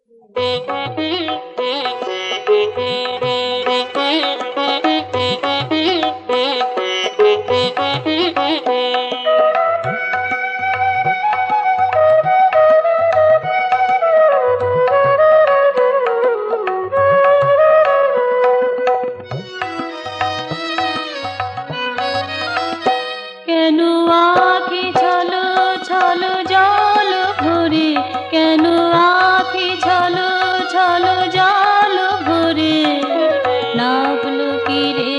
কেন আঁখি ছলো ছলো জল ভরে, কেন আঁখি ছলো ছলো জল ভরে, নাবলো কি রে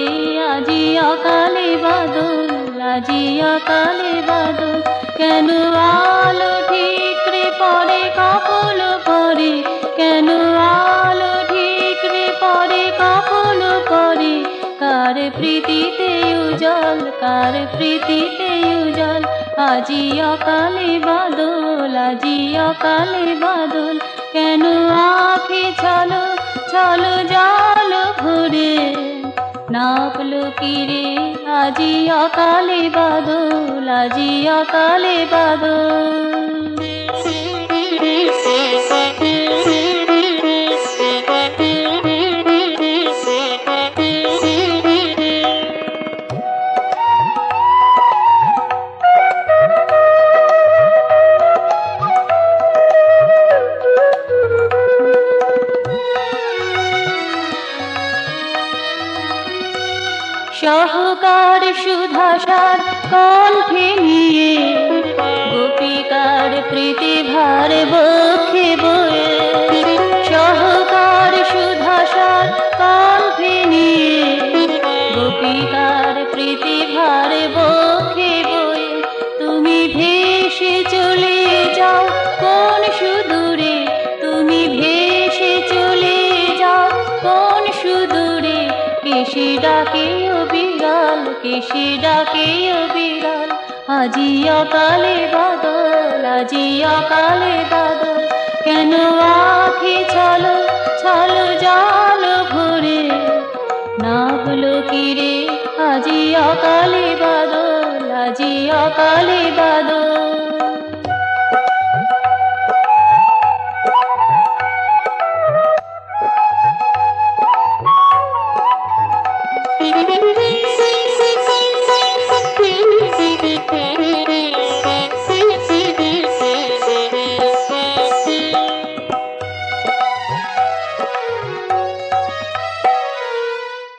আজি অকালে বাদল, আজি অকালে বাদল। কেন আলো ঠিকরে পড়ে কপল পরে, কেন আলো ঠিকরে পড়ে কপল পরে, কার প্রীতিতে উজল, কার প্রীতিতে উজল, আজি অকালে বাদল, আজি অকালে বাদল। কেন আঁখি ছলো ছলো জল ভরে, নাবলো কি রে আজি অকালে বাদল, আজি অকালে বাদল। সহকার সুধাসার কণ্ঠে নিয়ে, গোপিকার প্রীতিভার বক্ষে বয়ে, সহকার সুধাসার কণ্ঠে নিয়ে, গোপিকার প্রীতিভার বক্ষে বয়ে, তুমি ভেসে চলে যাও কোন সুদূরে, তুমি ভেসে চলে যাও কোন সুদূরে, কেসে ডাকে ও বিড়াল, কেসে ডাকে ও বিড়াল, আজি অকালে বাদল, আজি অকালে বাদল। কেন আঁখি ছলো ছলো জল ভরে, নাবলো কি রে আজি অকালে বাদল, আজি অকালে বাদল।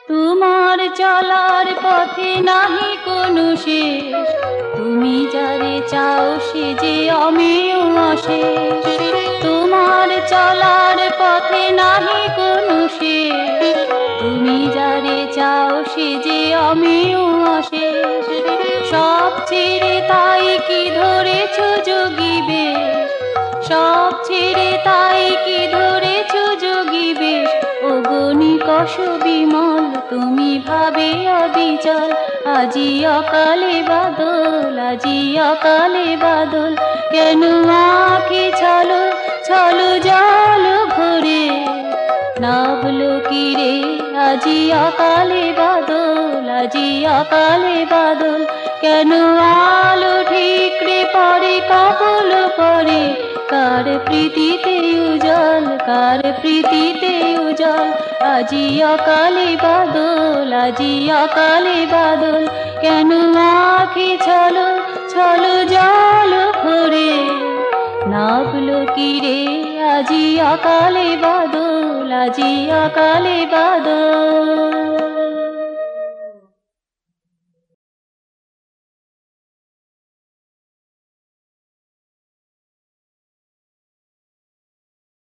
তোমার চলার পথে নাহি কোনো শেষ, তুমি যারে চাও সে যে অমেয় অশেষ। তোমার চলার পথে নাহি কোনো শেষ, তুমি যারে চাও সে যে অমেয় অশেষ। সব ছেড়ে তাই কি ধরেছ যোগী বেশ, সব ছেড়ে তাই কি ধরেছ যোগী বেশ, অগণিকষ বিমল তুমি ভাবে অবিচল, আজি অকালে বাদল, আজি অকালে বাদল। কেন আঁখি ছলো ছলো জল ভরে, নাবলো কি রে আজি অকালে বাদল, আজি অকালে বাদল। কেন আলো ঠিকরে পড়ে কপল পরে, কার প্রীতিতে উজল, কার প্রীতিতে উজল, আজি অকালে বাদল, আজি অকালে বাদল। কেন আঁখি ছলো ছলো জল ভরে, নাবলো কি রে আজি অকালে বাদল, আজি অকালে বাদল।